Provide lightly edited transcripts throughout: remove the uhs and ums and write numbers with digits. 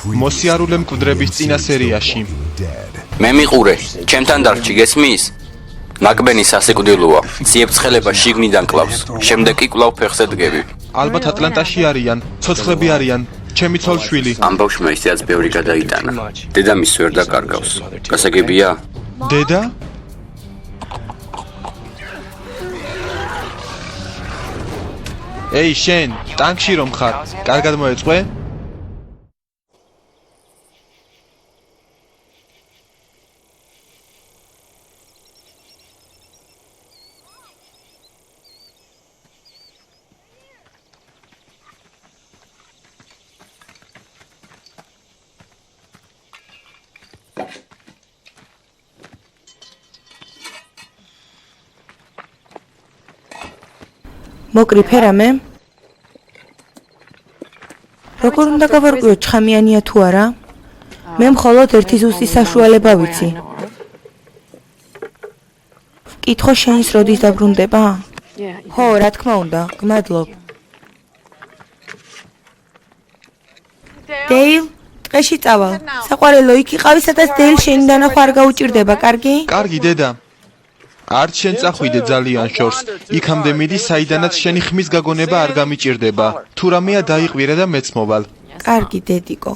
მოსიარულე მკვდრების წინა სერიაში. მე მიყურე, ჩემთან დარჩი გესმის? ნაკბენი სასიკვდილოა, ციებ-ცხელება შიგნიდან კლავს, შემდეგ კი კვლავ ფეხზე დგები. ალბათ ატლანტაში არიან, ცოცხლები არიან, ჩემი ცოლ-შვილი. ამ ბავშვმა ისედაც ბევრი გადაიტანა. დედამისს ვერ დაკარგავს. გასაგებია? დედა? ეი, შენ, ტანკში რომ ხარ, კარგად მოეწყვე? მოკრი ფერამე? როგორ უნდა გავარკვიო ჩხამიანია თუ არა? მე მხოლოდ ერთი ზუსტი საშუალება ვიცი. ვკითხო შენის როდის დაბრუნდება? ხო, რა თქმა უნდა, გმადლობ. დეილ, ტყეში წავალ. საყვარელო, იქ იყავი, სადაც დეილ შენი დანახვა არ გაუჭირდება, კარგი? კარგი, დედა. არც შენ წახვიდე ძალიან შორს. იქამდე მიდი, საიდანაც შენი ხმის გაგონება არ გამიჭირდება. თუ რამეა დაიყვირე და მეც მოვალ. კარგი, დედიკო.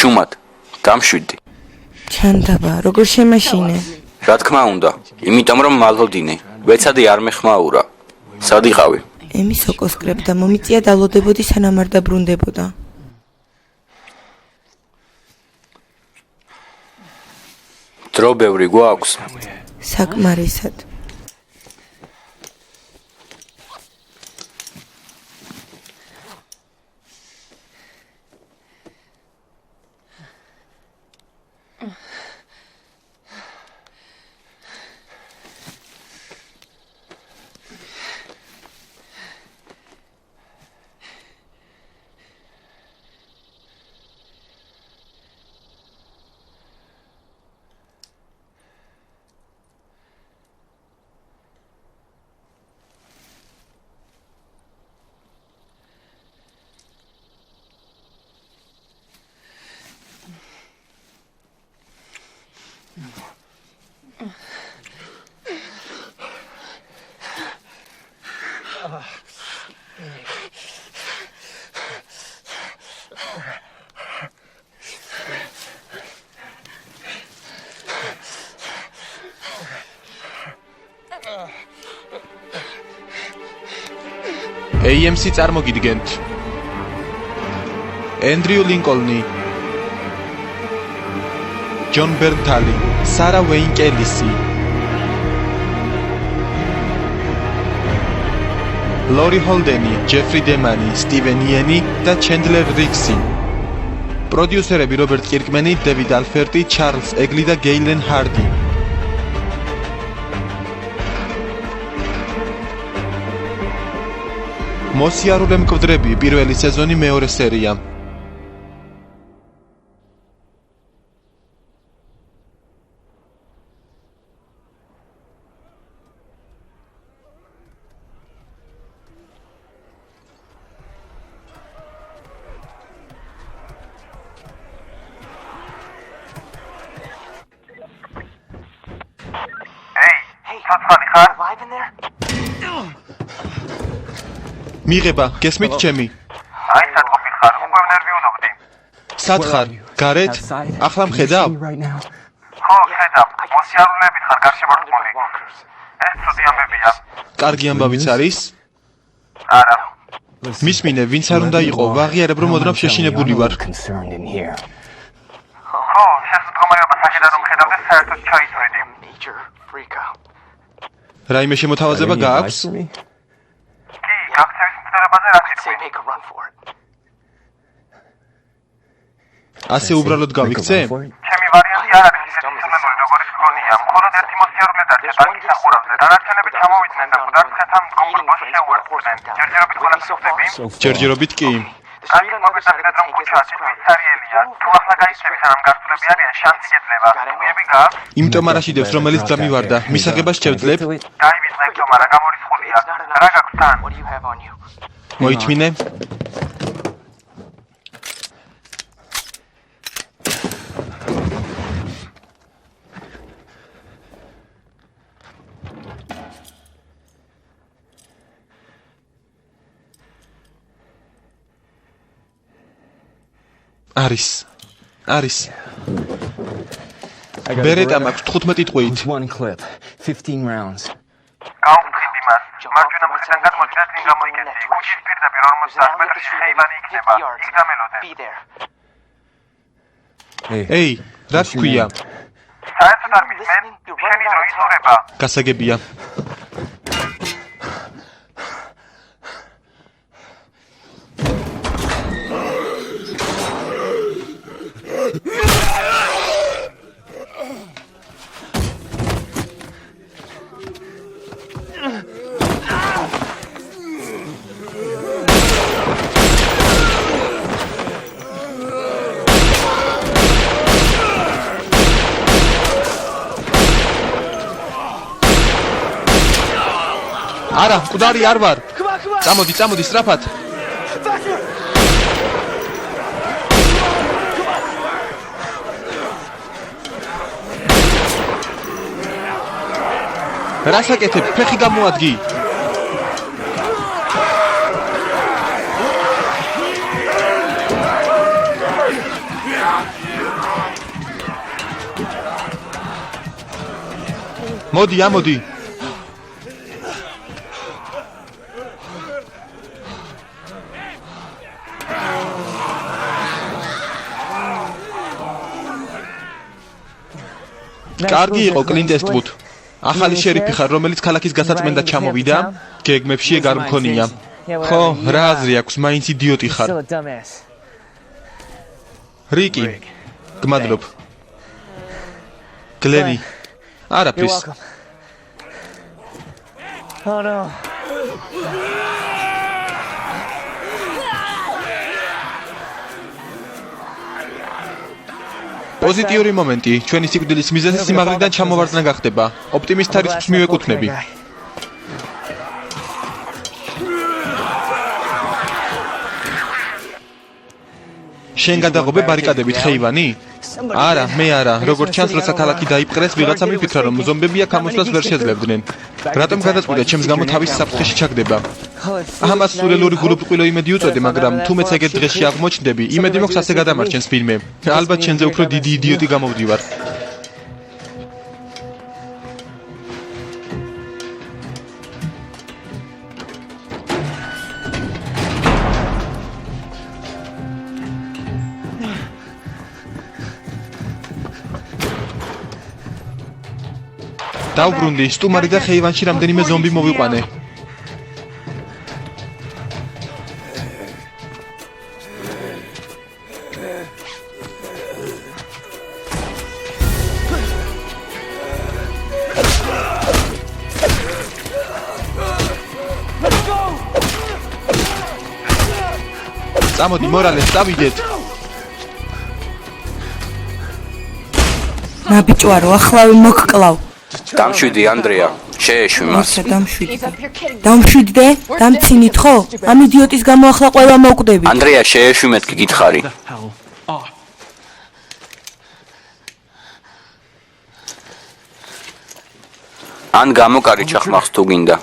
ჩუმად, დამშვიდი. ჩანდაბა, როგორ შემაშინე? რა თქმა უნდა, იმიტომ რომ მალოდინე, ვეცადი არ მეხმაურა. სად იყავი? ემი სოკოს კრებდა, მომიწია დალოდებოდი სანამ არ დაბრუნდებოდა. დრო ბევრი გვაქვს? საკმარისად. AMC წარმოგიდგენთ. ენდრიუ ლინკოლნი, ჯონ ბერნთალი, სარა ვეინ კელისი, ლორი ჰოლდენი, ჯეფრი დემანი, სტივენ იენი და ჩენდლერ რიქსი. პროდიუსერები რობერტ კირკმენი, დევიდ ალფერტი, ჩარლზ ეგლი და გეილენ ჰარდი. მოსიარულე მკვდრები პირველი სეზონი მეორე სერია. მიღება, გესმით ჩემი? აი სათყოფილ ხარ, უკვე ნერვიულობდი. სად ხარ? გარეთ? ახლა მხედავ? ხო, ხედავ. მოსიარულეებით ხარ გარშე მორწმული. ეს ცუდი ამბებია. კარგი ამბავიც არის? არა. მისმინე, ვინც არ უნდა იყო, ვაღიარებ რომ ოდნავ შეშინებული ვარ. ხო, შენს მდგომარეობა საერთოდ რომ ხედავ და საერთოდ ჩაიწვედი. რაიმე შემოთავაზება გააქვს? გაქცევის მცდელობაზე რა თქმა ასე უბრალოდ გავიქცე? ჩემი ვარიანტი არ არის ისეთი სულელური როგორიც გქონია. მხოლოდ ერთი მოსიარულე დარჩა ტანკის სახურავზე. დანარჩენები ჩამოვიდნენ და გუდარჩენთან მდგომარეობაში შეუერთდნენ. ჯერჯერობით ყველაფერს ხდები? ჯერჯერობით კი. კარგი მოგესალმებით რომ ქუჩა სპეციალია. თუ ახლა გაიცნები სანამ გასწრები არიან შანსი გეძლება. გუები გააქვს? იმიტომ არაშიდებს რომელიც გამივარდა, მისაღებას შევძლებ? გაივიწყებდო, მაგრამ გამორიცხულია. რა გაქვს თან? მოითმინე? არის. ბერეტა მაქვს 15 ტყვით. გაუქმდით იმას. მარჯვენა მხრიდან გადმოჭრეთ ლინ გამოიკეთე. ქუჩის პირდაპირ 50 მეტრში ხეივანი იქნება. იქ დამელოდე. ეი, რა გქვია? საერთოდ არ მისმენ? შენი დრო იზურება. გასაგებია. არა, მკვდარი არ ვარ. წამოდი, სწრაფად. რა საკეთებ? ფეხი გამოადგი. მოდი, ამოდი. კარგი იყო კლინტ ესტვუდ. ახალი შერიფი ხარ, რომელიც ქალაქის გასაწმენდად ჩამოვიდა, გეგმებში ეგ არ მქონია. ხო, რა აზრი აქვს, მაინც იდიოტი ხარ. რიკი, გმადლობ. გლენი, არაფრის. პოზიტიური მომენტი, ჩვენი სიკვდილის მიზეზი სიმაღლიდან ჩამოვარდნა გახდება. ოპტიმისტ რისკს მივეკუთვნები. შენ გადაღობე ბარიკადებით ხეივანი? არა, მე არა. როგორც ჩანს, როცა ქალაქი დაიპყრეს, ვიღაცა მიფიქრა, რომ ზომბები აქ ამოსვლას ვერ შეძლებდნენ. რატომ გადაწყვიტა ჩემს გამო თავის საფრთხეში ჩაგდება? ამას სულელური გულუბრყვილო იმედი უწოდე, მაგრამ თუ მეც ეგეთ დღეში აღმოჩნდები, იმედი მაქვს ასე გადამარჩენს ფილმი. ალბათ შენზე უფრო დიდი იდიოტი გამოვდივარ. დავბრუნდი, სტუმარი და ხეივანში რამდენიმე ზომბი მოვიყვანე. წამოდი მორალეს წავიდეთ. ნაბიჭვარო, ახლავე მოგკლავ. დამშვიდი ანდრეა, შეეშვი მას. დამშვიდდე? დამცინით ხო? ამ იდიოტის გამო ახლა ყველა მოვკვდები. ანდრეა, შეეშვი მეთქი გითხარი. ან გამოკარი ჩახმახს თუ გინდა.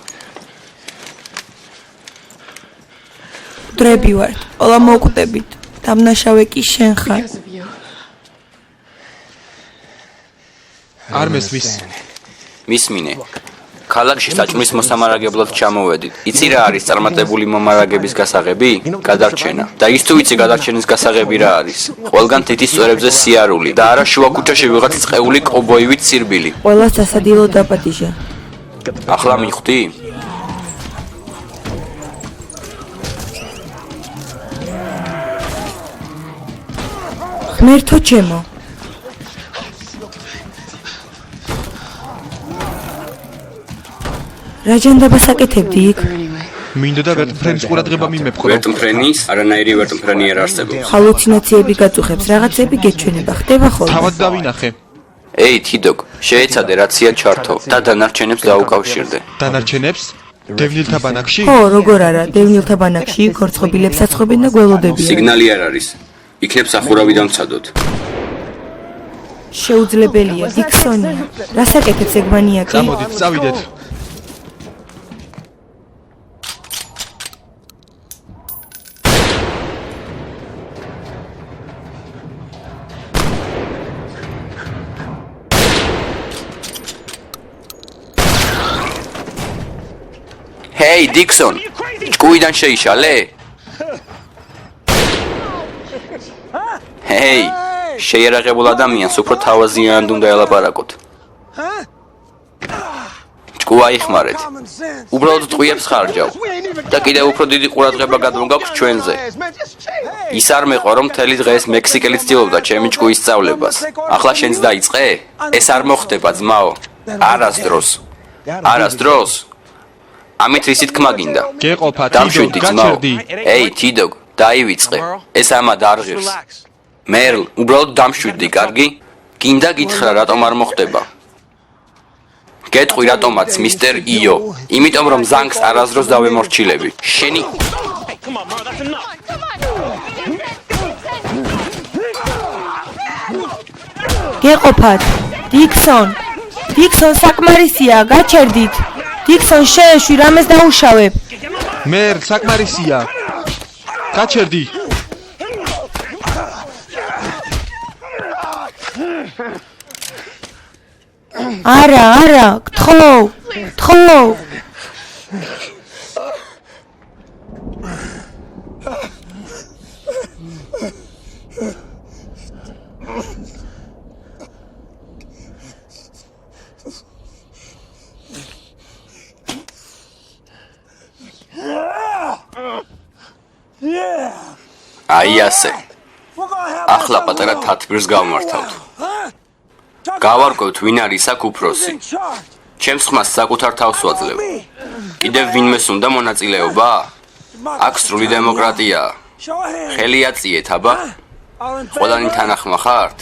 დრები ვართ, ყველა მოვკვდებით. დამნაშავე კი შენ ხარ. არ მესმის. მისმინე. ქალაქში საჭმლის მოსამარაგებლად ჩამოვედით. იცი რა არის წარმატებული მომარაგების გასაღები? გადარჩენა. და ის თუ იცი გადარჩენის გასაღები რა არის? ყველგან თითის წვერებზე სიარული და არა შუა ქუჩაში ვიღაც წეული კობოივით სირბილი. ყველა სასადილო დაპატიჟა. ახლა მიხვდი? ღმერთო ჩემო. რა ჯანდაბას აკეთებდი იქ? მინდოდა ვერტმფრენის ყურადღება მიმეფხო. ვერტმფრენის არანაირი ვერტმფრენი არ არსებობს. ჰალუცინაციები გაწუხებს, რაღაცები გეჩვენება, ხდება ხოლმე. თავად დავინახე. ეი, თიდოგ, შეეცადე რაცია ჩართო და დანარჩენებს დაუკავშირდე. დანარჩენებს? დევნილთა ბანაკში? ხო, როგორ არა, დევნილთა ბანაკში ქორწყვებილებს აცხობენ და გველოდებიან. სიგნალი არ არის. იქნებ სახურავი დავცადოთ. შეუძლებელია, დიქსონია. რას აკეთებს ეგ მანიაკი? წამოდით, წავიდეთ. ჰეი, დიქსონ, ჭკუიდან შეიშალე? ჰეი, შეიარაღებულ ადამიანს უფრო თავაზიანად უნდა ელაპარაკოთ. ჭკუა იხმარეთ. უბრალოდ ტყვიებს ხარჯავ და კიდევ უფრო დიდი ყურადღება გადმოგაქვს ჩვენზე. ის არ მეყვა, რომ მთელი დღე ეს მექსიკელი ცდილობდა ჩემი ჭკუის სწავლებას. ახლა შენც დაიწყე? ეს არ მოხდება, ძმაო. არასდროს. არასდროს. ამით რისი თქმა გინდა? გეყოფა, დამშვიდი, თიდო, ძმაო. გაჩერდი. ეი, თიდოგ, დაივიწყე. ეს ამად არ ღირს. მერლ, უბრალოდ დამშვიდი, კარგი? გინდა გითხრა, რატომ არ მოხდება? გეტყვი რატომაც, მისტერ იო. იმიტომ რომ ზანგს არასდროს დავემორჩილები. შენი გეყოფათ. დიქსონ. დიქსონ საკმარისია, გაჩერდით. დიქსონ შეეშვი, რამეს დაუშავებ. მერლ, საკმარისია. გაჩერდი. არა, არა, გთხოვ. გთხოვ. აი ასე. ახლა პატარა თათბირს გავმართავთ. გავარკვევთ ვინ არის აქ უფროსი. ჩემს ხმას საკუთარ თავს ვაძლევ. კიდევ ვინმეს უნდა მონაწილეობა? აქ სრული დემოკრატიაა. ხელი აწიეთ, აბა? ყველანი თანახმა ხართ?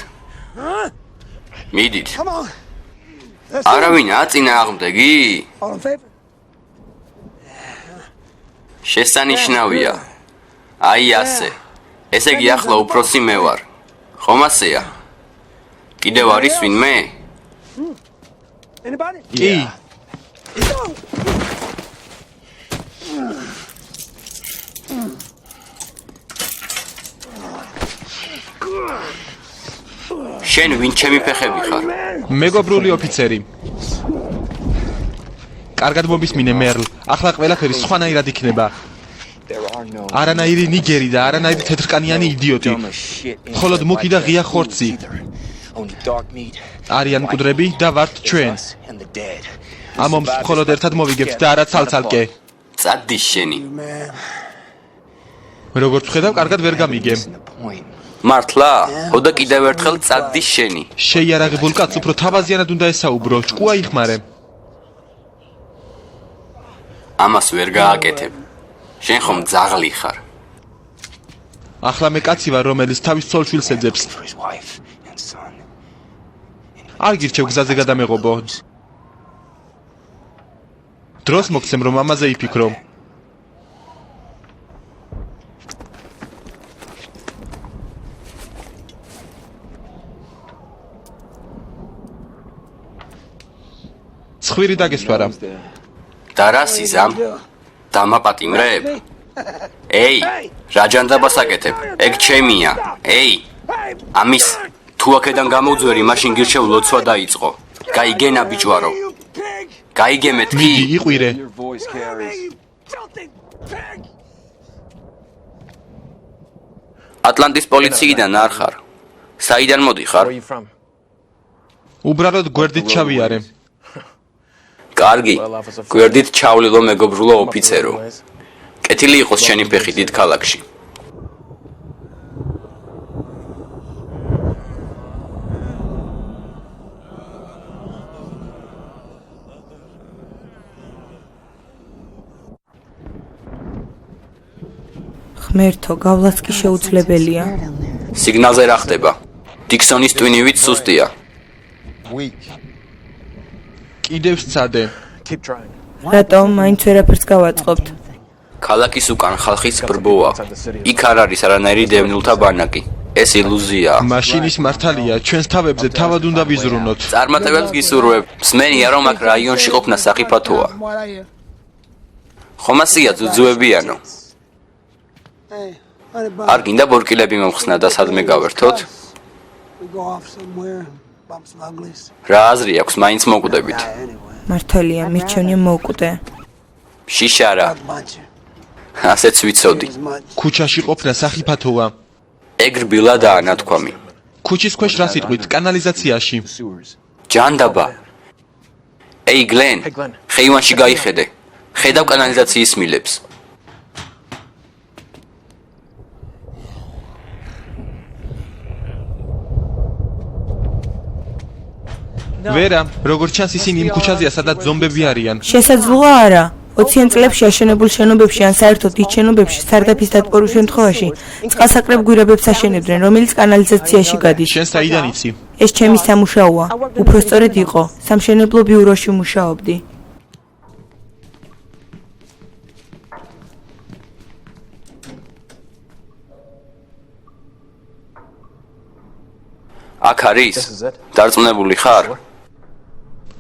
მიდით. არავინაა წინააღმდეგი? შესანიშნავია. აი ასე. ესე იგი ახლა უფროსი მე ვარ. ხომ ასეა? კიდევ არის ვინმე? კი. შენ ვინ ჩემი ფეხები ხარ? მეგობრული ოფიცერი. კარგად მომისმინე მერლ. ახლა ყველაფერი სხვანაირად იქნება. არანაირი ნიგერი და არანაირი თეთრკანიანი იდიოტი. მხოლოდ მუქი და ღია ხორცი. არიან მკვდრები და ვართ ჩვენ. ამ ომს მხოლოდ ერთად მოვიგებთ და არა ცალ-ცალკე. წადი შენი. როგორც ხედავ, კარგად ვერ გამიგე. მართლა? ხო და კიდევ ერთხელ წადი შენი. შეიარაღებულ კაცს უფრო თავაზიანად უნდა ესაუბრო, ჭკუა იხმარე. ამას ვერ გააკეთებ. შენ ხომ ძაღლი ხარ. ახლა მე კაცი ვარ, რომელიც თავის ცოლ-შვილს ეძებს. არ გირჩევ გზაზე გადამეღობო. დროს მოგცემ რომ ამაზე იფიქრო. ცხვირი დაგესვარა. და რა სიზამ? დამაპატიმრებ? ეი, რა ჯანდაბას აკეთებ? ეგ ჩემია. ეი, ამის თუ აქედან გამოვძვერი, მაშინ გირჩევ ლოცვა დაიწყო. გაიგენა ბიჭვარო. გაიგე მეთქი? მიდი, იყვირე. ატლანტის პოლიციიდან არ ხარ? საიდან მოდიხარ? უბრალოდ გვერდით ჩავიარე. კარგი, გვერდით ჩავლილო მეგობრულო ოფიცერო. კეთილი იყოს შენი ფეხი დიდ ქალაქში. ღმერთო, გავლაც კი შეუძლებელია. სიგნალზე რა ხდება? დიქსონის ტვინივით სუსტია. კიდევ სცადე. რატომ მაინც ვერაფერს გავაწყობთ? ქალაქის უკან ხალხის ბრბოა. იქ არ არის არანაირი დევნილთა ბანაკი. ეს ილუზიაა. მაშინის მართალია, ჩვენს თავებზე თავად უნდა ვიზრუნოთ. წარმატებებს გისურვებ. მსმენია რომ აქ რაიონში ყოფნა სახიფათოა. ხომ ასია ძუძუებიანო? არ გინდა ბორკილები მომხსნა და სადმე გავერთოთ? რა აზრი აქვს, მაინც მოკვდებით. მართალია, მირჩენია მოვკვდე. შიშარა. ასეც ვიცოდი. ქუჩაში ყოფნა სახიფათოა. ეგ რბილადაა ნათქვამი. ქუჩის ქვეშ რას იტყვით? კანალიზაციაში. ჯანდაბა. ეი გლენ, ხეივანში გაიხედე. ხედავ კანალიზაციის მილებს. ვერა, როგორც ჩანს ისინი იმ ქუჩაზეა, სადაც ზომბები არიან. შესაძლოა არა. 20-იან წლებში აშენებულ შენობებში ან საერთოდ დიდ შენობებში სარდაფის დატბორვის შემთხვევაში წყალსაკრებ გვირაბებს აშენებდნენ, რომელიც კანალიზაციაში გადის. შენ საიდან იცი? ეს ჩემი სამუშაოა. უფრო სწორედ იყო. სამშენებლო ბიუროში მუშაობდი. აქ არის? დარწმუნებული ხარ?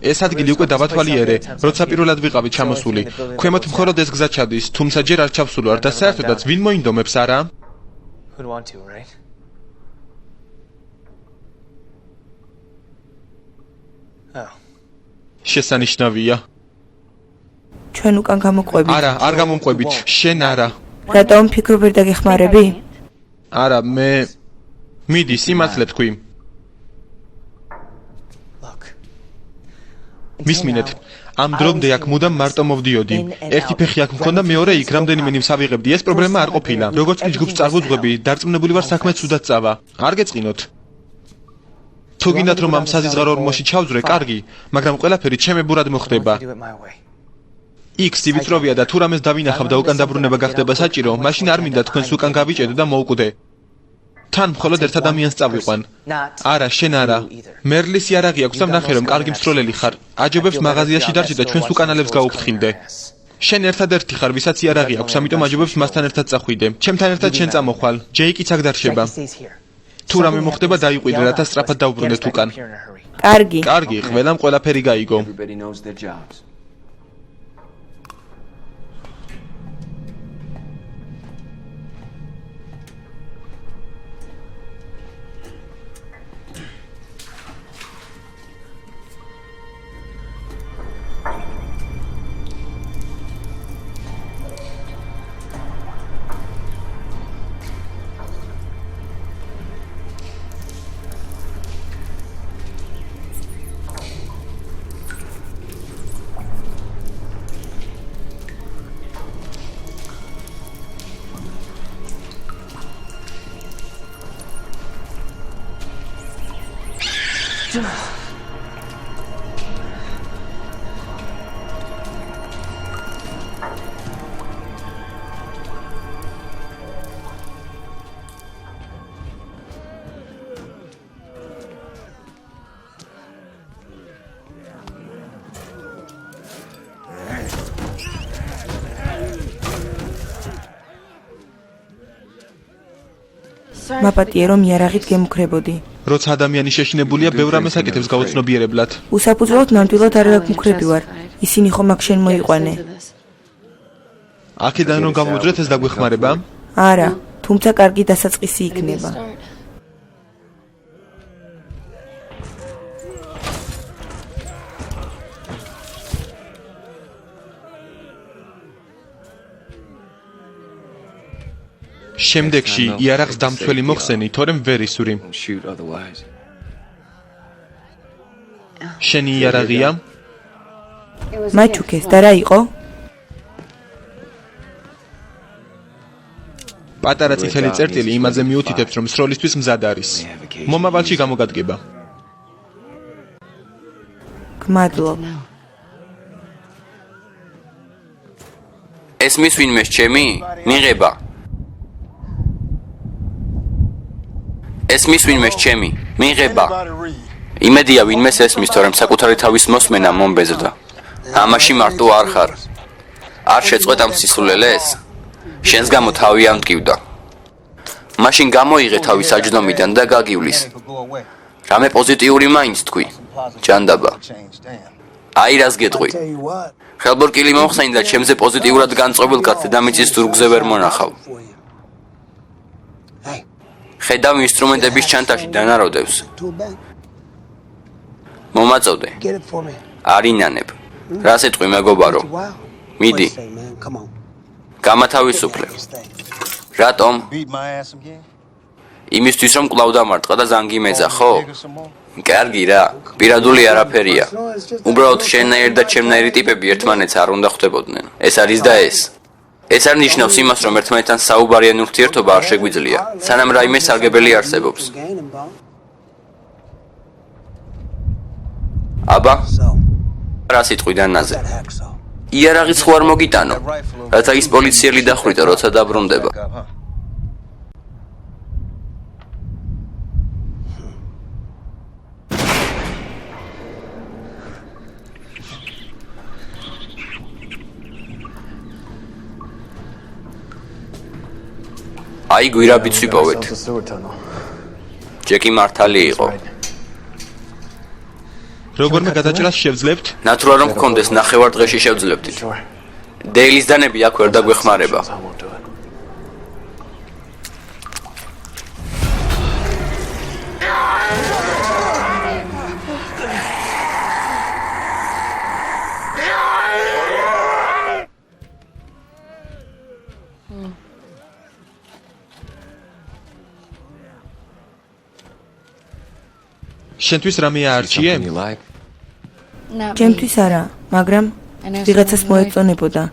ეს ადგილი უკვე დავათვალიერე, როცა პირველად ვიყავი ჩამოსული. ქვემოთ მხოლოდ ეს გზა ჩადის, თუმცა ჯერ არ ჩავსულვარ და საერთოდაც ვინ მოინდომებს, არა? შესანიშნავია. ჩვენ უკან გამოყვებით. არა, არ გამომყვებით. შენ არა. რატომ ფიქრობ ვერ დაგეხმარები? არა, მე მიდი, სიმართლე თქვი. მისმინეთ, ამ დრომდე აქ მუდამ მარტო მოვდიოდი. ერთი ფეხი აქ მქონდა, მეორე იქ, რამდენიმე ნიმს ავიღებდი. ეს პრობლემა არ ყოფილა. როგორც კი ჯგუფს წარვუძღვები, დარწმუნებული ვარ საქმე ცუდად წავა. არ გეწყინოთ. თუ გინდათ რომ ამ საზიზღარო ორმოში ჩავძვრე, კარგი, მაგრამ ყველაფერი ჩემებურად მოხდება. იქ სივიწროვია და თუ რამეს დავინახავ და უკან დაბრუნება გახდება საჭირო, მაშინ არ მინდა თქვენს უკან გავიჭედო და მოვკვდე. თან მხოლოდ ერთ ადამიანს წავიყვან. არა, შენ არა. მერლის იარაღი აქვს და ვნახე რომ კარგი მსროლელი ხარ. აჯობებს მაღაზიაში დარჩე და ჩვენს უკანალებს გაუფრთხილდე. შენ ერთადერთი ხარ, ვისაც იარაღი აქვს, ამიტომ აჯობებს მასთან ერთად წახვიდე. ჩემთან ერთად შენ წამოხვალ. ჯეიკიც აქ დარჩება. თუ რამე მოხდება, დაიყვიდე, რათა სწრაფად დავბრუნდეთ უკან. კარგი. კარგი, ყველამ ყველაფერი გაიგო. მაპატიე რომ იარაღით გემუქრებოდი. როცა ადამიანი შეშინებულია, ბევრ რამეს აკეთებს გაუცნობიერებლად. უსაფუძვლოდ ნამდვილად არ გაგმუქრები ვარ. ისინი ხომ აქ შენ მოიყვანე. აქედან რომ გამოვძრეთ ეს დაგვეხმარება? არა, თუმცა კარგი დასაწყისი იქნება. შემდეგში იარაღს დამცველი მოხსენი, თორემ ვერ ისური. შენი იარაღია? მაჩუქეს და რა იყო? პატარა წითელი წერტილი იმაზე მიუთითებს, რომ სროლისთვის მზად არის. მომავალში გამოგადგება. გმადლობ. ესმის ვინმეს ჩემი? მიღება. ესმის ვინმეს ჩემი? მიღება. იმედია ვინმეს ესმის, თორემ საკუთარი თავის მოსმენა მომბეზრდა. ამაში მარტო არ ხარ. არ შეწყვეტა მსისულელეს? შენს გამო თავი ამტკივდა. მაშინ გამოიღე თავი საჯდომიდან და გაგივლის. რამე პოზიტიური მაინც თქვი. ჯანდაბა. აი რას გეტყვი. ხელბორკილი მომხსენი და ჩემზე პოზიტიურად განწყობილ კაცს დედამიწის ზურგზე ვერ მონახავ. ხედავ ინსტრუმენტების ჩანთაში დანაროდებს. მომაწოდე. არ ინანებ. რას ეტყვი მეგობარო? მიდი. გამათავისუფლე. რატომ? იმისთვის რომ კვლავ დამარტყა და ზანგი მეძახ, ხო? კარგი რა, პირადული არაფერია. უბრალოდ შენნაირი და ჩემნაირი ტიპები ერთმანეთს არ უნდა ხვდებოდნენ. ეს არის და ეს. ეს არ ნიშნავს იმას, რომ ერთმანეთთან საუბარიან ურთიერთობა არ შეგვიძლია, სანამ რაიმე სარგებელი არსებობს. აბა, რა სიტყვი დანაზე? იარაღიც ხო არ მოგიტანო, რათა ის პოლიციელი დახვრიტა, როცა დაბრუნდება. აი გვირაბიც ვიპოვეთ. ჯეკი მართალი იყო. როგორმე გადაჭრას შევძლებთ? ნატურა რომ გქონდეს ნახევარ დღეში შევძლებდით. დეილის დანები აქ ვერ დაგვეხმარება. შენთვის რამე აარჩიე? ჩემთვის არა, მაგრამ ვიღაცას მოეწონებოდა.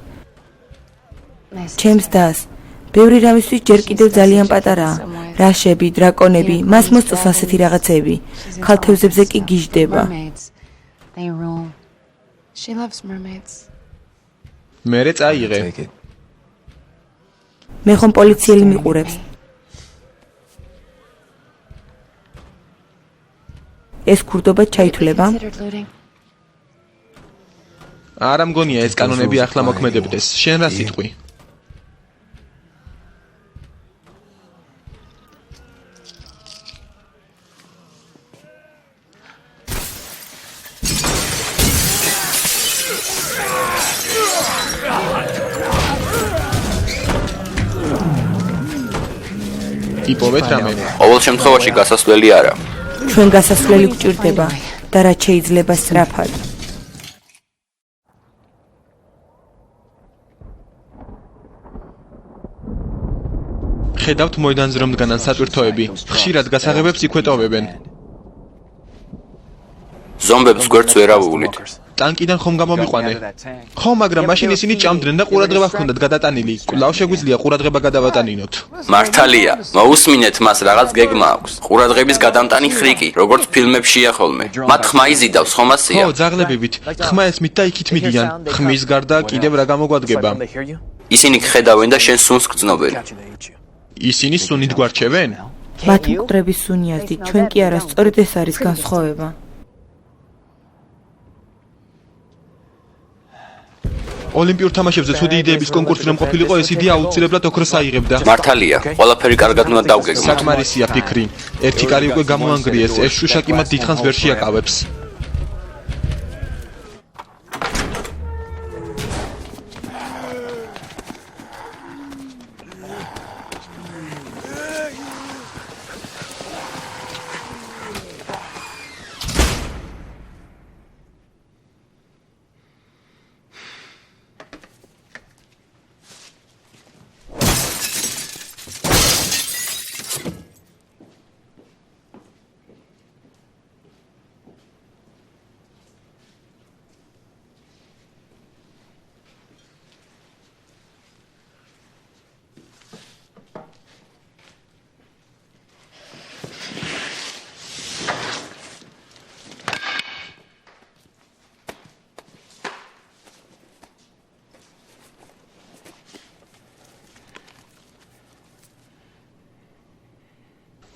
ჩემს დას. ბევრი რამისთვის ჯერ კიდევ ძალიან პატარაა. რაშები, დრაკონები, მას მოსწონს ასეთი რაღაცები. ქალთევზებზე კი გიждდება. მერე წაიღე. მე ხომ პოლიციელი მიყურებს. ეს ქურდობა ჩაითვლება? არა მგონია ეს კანონები ახლა მოქმედებდეს. შენ რა სიტყვი? იპოვეთ რამე? ყოველ შემთხვევაში გასასვლელი არა. ჩვენ გასასვლელი გვჭირდება და რაც შეიძლება სწრაფად. ხედავთ მოედანზე რომ დგანან სატვირთოები, ხშირად გასაღებებს იქვეტოვებენ. ზომბებს გვერდს ვერ ავუვლით. ტანკიდან ხომ გამომიყვანე? ხო, მაგრამ მაშინ ისინი ჭამდნენ და ყურადღება ჰქონდათ გადატანილი. კვლავ შეგვიძლია ყურადღება გადავატანინოთ. მართალია, მოусმინეთ მას რაღაც გეგმა აქვს. ყურადღების გადამტანი ხრიკი, როგორც ფილმებშია ხოლმე. მათ ხმა იზიდავს, ხომ ასია? ხო, ძაღლებივით. ხმა ესმით და იქით მიდიან. ხმის გარდა კიდევ რა გამოგვადგება? ისინი გხედავენ და შენ სუნს გრძნობენ. ისინი სუნით გვარჩევენ? მათ მკვდრების სუნი ასდით, ჩვენ კი არა, სწორედ ეს არის განსხვავება. ოლიმპიურ თამაშებზე ცუდი იდეების კონკურსი რომ ყოფილიყო, ეს იდეა აუცილებლად ოქროს აიღებდა. მართალია, ყველაფერი კარგად უნდა დავგეგმოთ. საკმარისია ფიქრი. ერთი კარი უკვე გამოანგრიეს, ეს შუშა კი მათ დიდხანს ვერ შეაკავებს.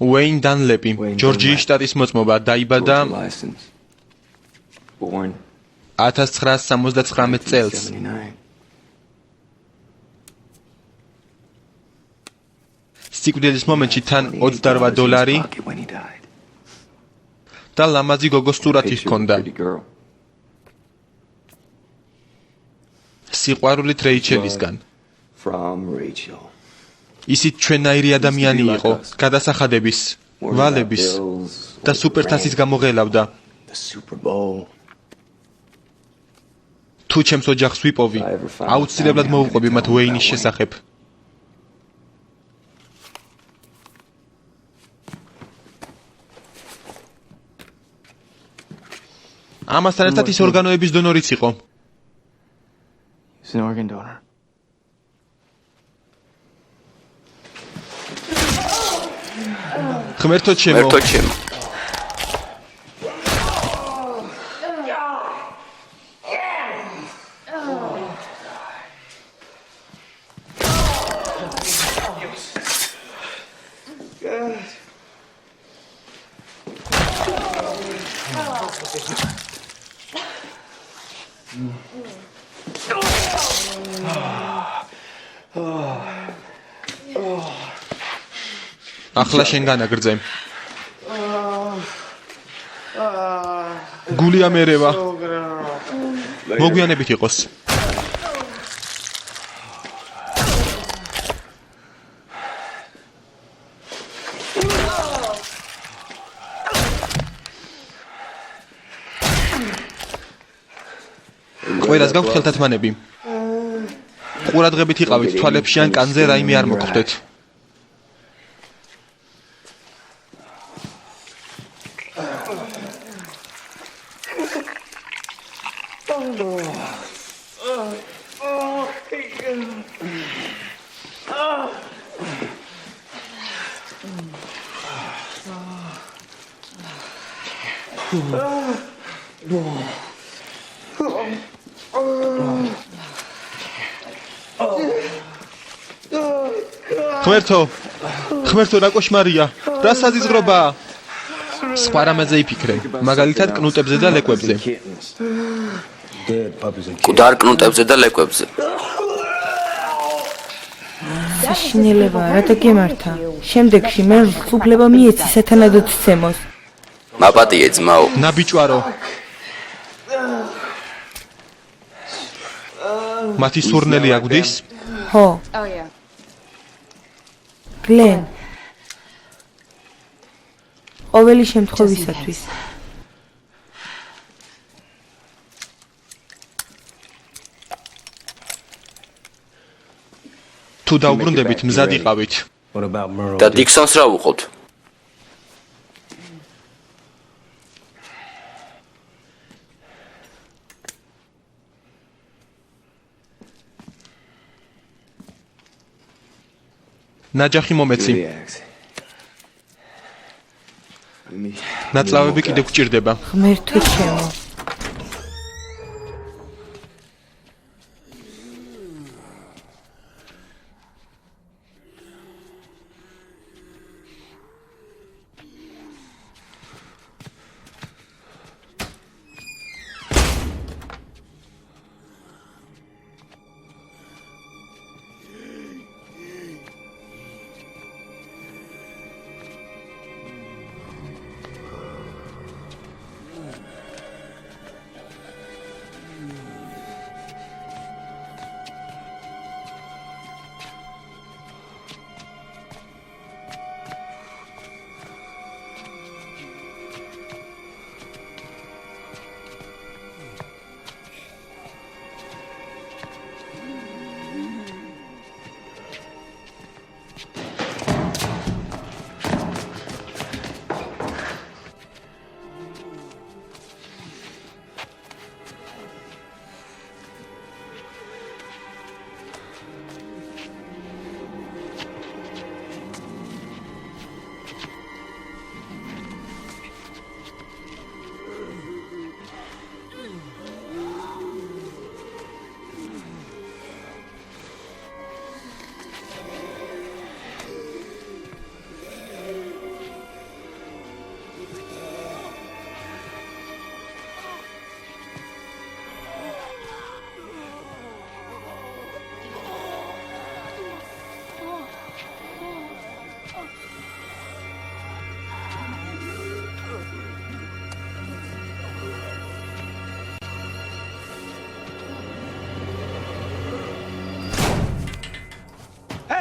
უეინ დანლეპი, ჯორჯიის შტატის მოწმობა, დაიბადა 1979 წელს. სიკვდილის მომენტში თან $28 და ლამაზი გოგოს სურათი ჰქონდა. სიყვარულით რეიჩელისგან. ისიც ჩვენნაირი ადამიანი იყო, გადასახადების, ვალების და სუპერთასის გამოღელავდა. თუ ჩემს ოჯახს ვიპოვი, აუცილებლად მოვუყვები მათ უეინის შესახებ. ამასთან ერთად ის ორგანოების დონორიც იყო. ღმერთო ჩემო. ახლა შენ განაგრძე. გული ამერევა. მოგვიანებით იყოს. ყველას გაქვთ ხელთათმანები. ყურადღებით იყავით, თვალებში ან კანზე რაიმე არ მოგხვდეთ. ღმერთო, რა კოშმარია, რა საზიზღრობაა. სხვა რამეზე იფიქრე, მაგალითად კნუტებზე და ლეკვებზე. მკვდარ კნუტებზე და ლეკვებზე. საშინელებაა, რა დაგემართა. შემდეგში მე უფლება მიეცი სათანადოდ ცემოს. მაპატიე ძმაო. ნაბიჭვარო. მათი სურნელი აგვდის? ხო. გლენ. ყოველი შემთხვევისათვის. თუ დაუბრუნდებით, მზად იყავით. და დიქსონს რა უყოთ? ნაჯახი მომეცი. ნაწლავები კიდევ გჭირდება. ღმერთო ჩემო.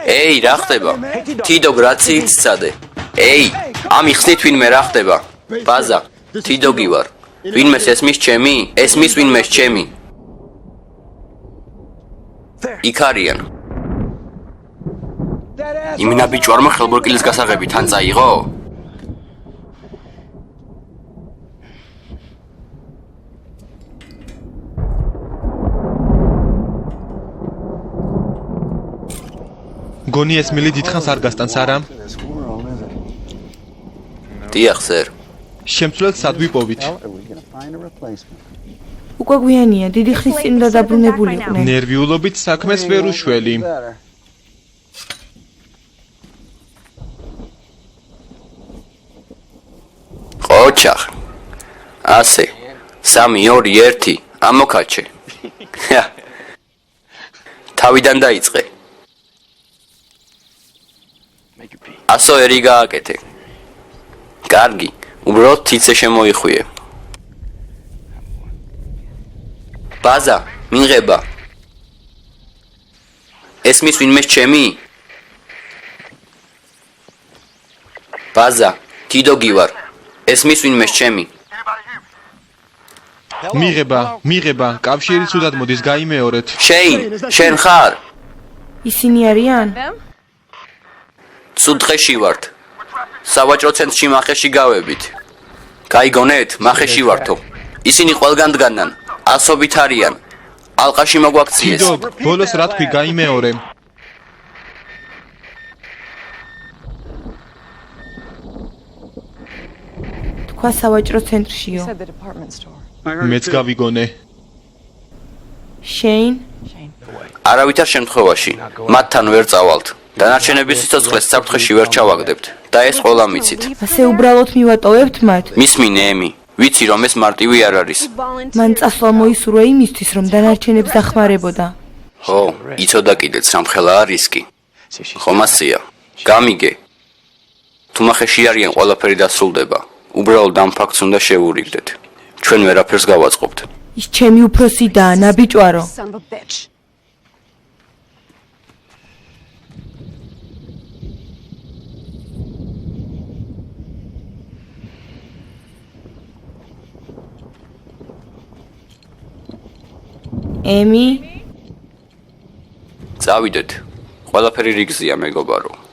ეი, რა ხდება? თიდოგ რა ციცცადე? ეი, ამიხსნით ვინმე რა ხდება? ბაზა, თიდოგი ვარ. ვინმეს ესმის ჩემი? ესმის ვინმეს ჩემი? იქ არიან. იმინა ბიჭვარმა ხელბორკილის გასაღები თან წაიღო? გონი ესმილი დიდხანს არ გასტანს არა? დიახ, სერ. შემცვლელს სად ვიპოვით? უკვე გვიანია, დიდი ხნის წინ უნდა დაბრუნებულიყვნენ. ნერვიულობით საქმეს ვერ უშველი. ყოჩახ. ასე. 3 2 1 ამოქაჩე. თავიდან დაიწყე. ასო ერი გააკეთე. კარგი, უბრალოდ თიცე შემოიხვიე. ბაზა, მინღება. ესმის ვინმეს ჩემი? ბაზა, თიდოგი ვარ. ესმის ვინმეს ჩემი? მიღება, კავშირი ცუდად მოდის, გაიმეორეთ. შეინ, შენ ხარ? ისინი არიან? ცუდ დღეში ვართ. სავაჭრო ცენტრში მახეში გავებით. გაიგონეთ, მახეში ვართო. ისინი ყველგან დგანან. ასობით არიან. ალყაში მოგვაქციეს. თიდოგ, ბოლოს რა თქვი, გაიმეორე. თქვა სავაჭრო ცენტრშიო. მეც გავიგონე. შეინ? არავითარ შემთხვევაში მათთან ვერ წავალთ. დანარჩენების სიცოცხლეს საფრთხეში ვერ ჩავაგდებთ და ეს ყველა მიცით. ასე უბრალოდ მივატოვებთ მათ? მისმინე ემი, ვიცი რომ ეს მარტივი არ არის. მან წასვლა მოისურვა იმისთვის, რომ დანარჩენებს დახმარებოდა. ხო, იცოდა კიდეც რამხელაა რისკი. ხომასია, გამიგე. თუ მახეში არიან ყველაფერი დასრულდება. უბრალოდ ამ ფაქტს უნდა შევურიგდეთ. ჩვენ ვერაფერს გავაწყობთ. ის ჩემი უფროსიდაა, ნაბიჭვარო. ემი? წავიდეთ. ყველაფერი რიგზია, მეგობარო.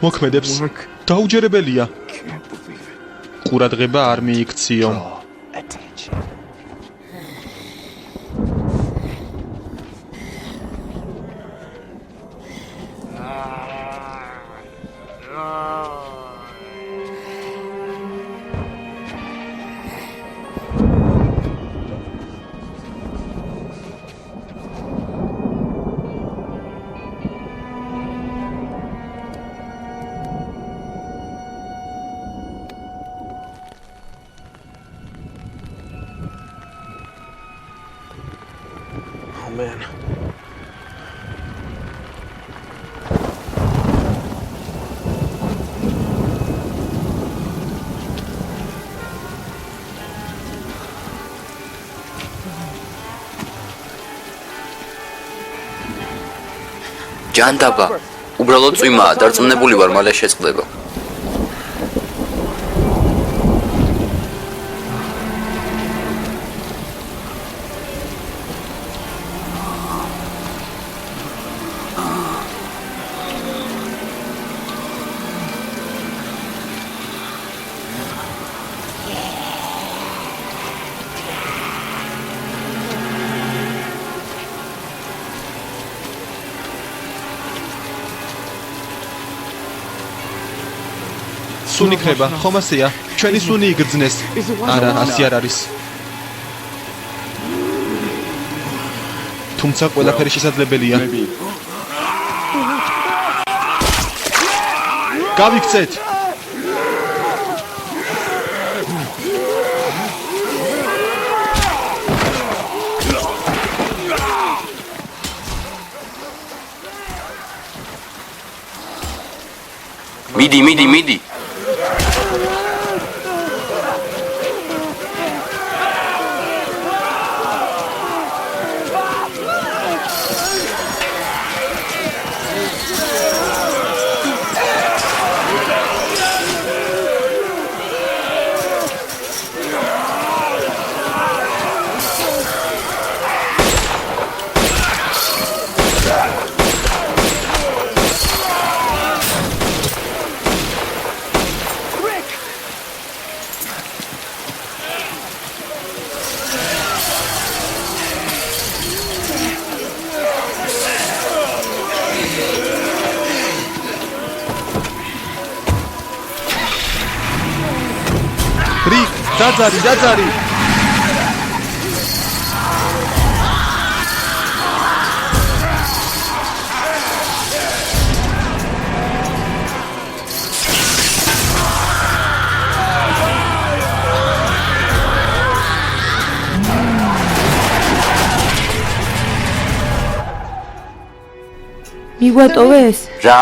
მოქმედებს. დაუჯერებელია. ყურადღება არ მიიქციო. ჯანდაბა, უბრალოდ წვიმაა, დარწმუნებული ვარ, მალე შეწყდება. სუნი ქრება, ხომ ასეა? ჩვენი სუნი იგრძნეს. არა, ასე არ არის. თუმცა ყველაფერი შესაძლებელია. გავიქცეთ. მიდი. რიკ, დაძარი. მიგვატოვეს? რა?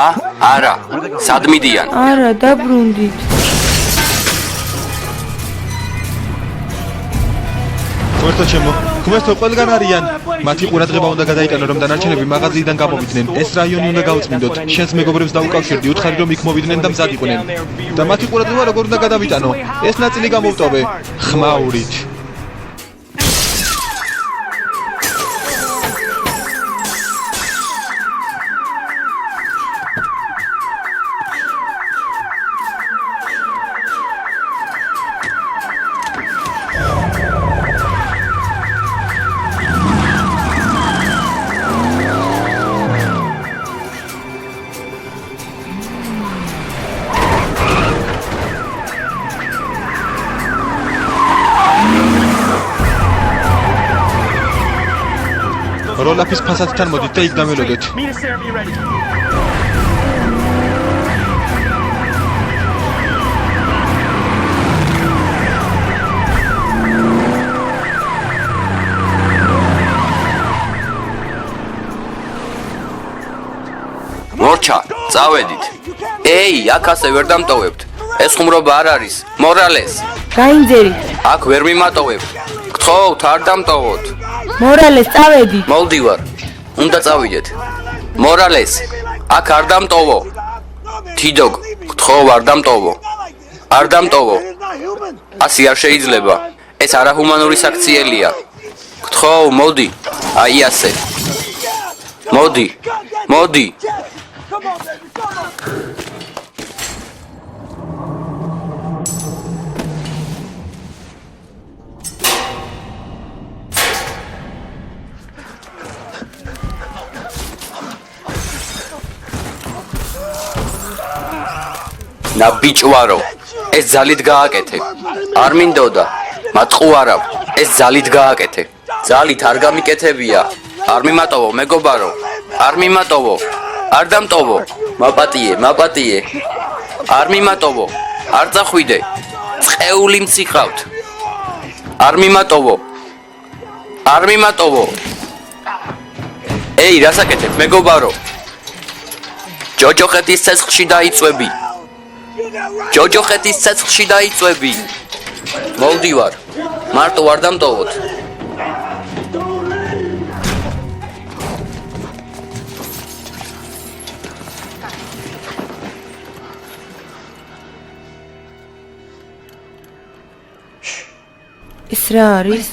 არა. სად მიდიან? არა, დაბრუნდით. ღმერთო ყველგან არიან. მათი ყურადღება უნდა გადაიტანო, რომ დანარჩენები მაღაზიიდან გამოვიდნენ. ეს რაიონი უნდა გავწმინდოთ. შენს მეგობრებს დაუკავშირდი, უთხარი რომ იქ მოვიდნენ და მზად იყვნენ. და მათი ყურადღება როგორ უნდა გადავიტანო? ეს ნაწილი გამოვტოვე ხმაურით. როლაფის ფასადთან მოდით და იქ დამელოდეთ. მორჩა, წავედით. ეი, აქ ასე ვერ დამტოვებთ. ეს ხუმრობა არ არის. მორალეს. გაინძერით. აქ ვერ მიმატოვებთ. გთხოვთ, არ დამტოვოთ. მორალეს, წავედით. მოვდივარ. უნდა წავიდეთ. მორალეს, აქ არ დამტოვო. თიდოგ, გთხოვ, არ დამტოვო. არ დამტოვო. ასე არ შეიძლება. ეს არაჰუმანური საქციელია. გთხოვ, მოდი. აი ასე. მოდი. ნაბიჭვარო, ეს ძალით გააკეთე. არ მინდოდა, მატყუარავ, ეს ძალით გააკეთე. ძალით არ გამიკეთებია. არ მიმატოვო, მეგობარო. არ მიმატოვო. არ დამტოვო. მაპატიე. არ მიმატოვო. არ წახვიდე. წეული მციხავთ. არ მიმატოვო. ეი, რას აკეთებ, მეგობარო? ჯოჯოხეთის ცეცხლში დაიწვევი. მოვდივარ. მარტო არ დამტოვოთ. ეს რა არის?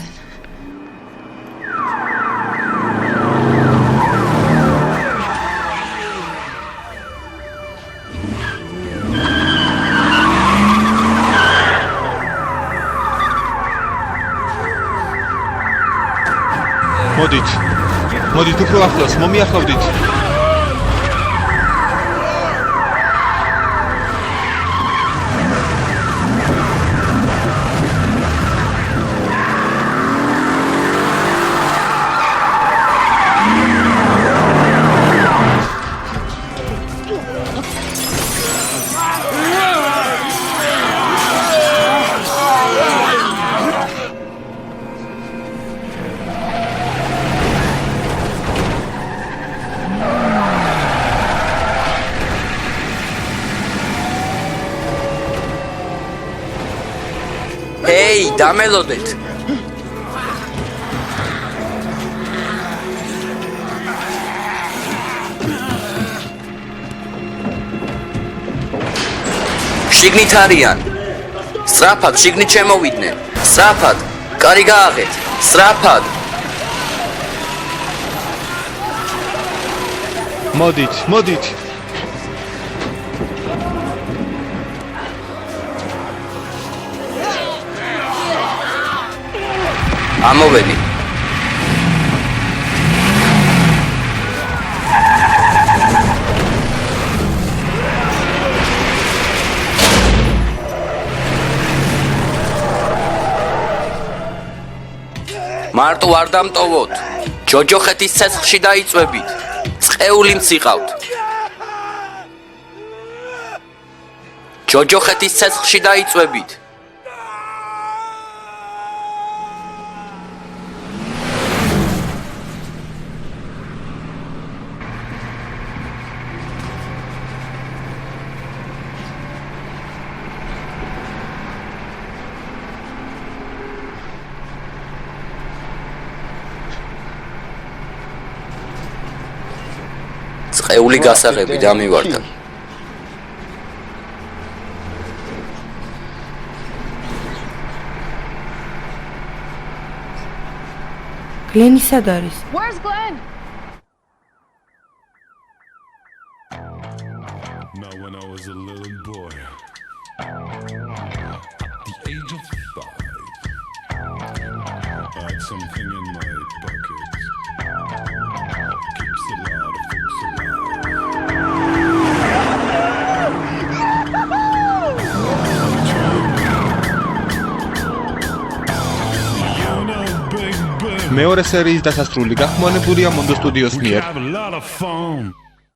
მოდით უფრო ახლოს, მომიახლოვდით. ჰეი, დამელოდეთ. შიგნით არიან. სწრაფად, შიგნით შემოვიდნენ. სწრაფად, კარი გააღეთ. სწრაფად. მოდით. ამოვედი. მარტო არ დამტოვოთ. ჯოჯოხეთის ცეცხლში დაიწვევით. წყეული მციყავთ. ჯოჯოხეთის ცეცხლში დაიწვევით. წყეული გასაღები დამივარდა. გლენი სად არის? Where's Glenn? Now when I was a little boy, the age of 5, I had something in my pocket. Keeps a lot of folks alive. You know, big baby, მეორე სერიის დასასრული გახმოვანებულია Mondo Studios მიერ. have a lot of fun.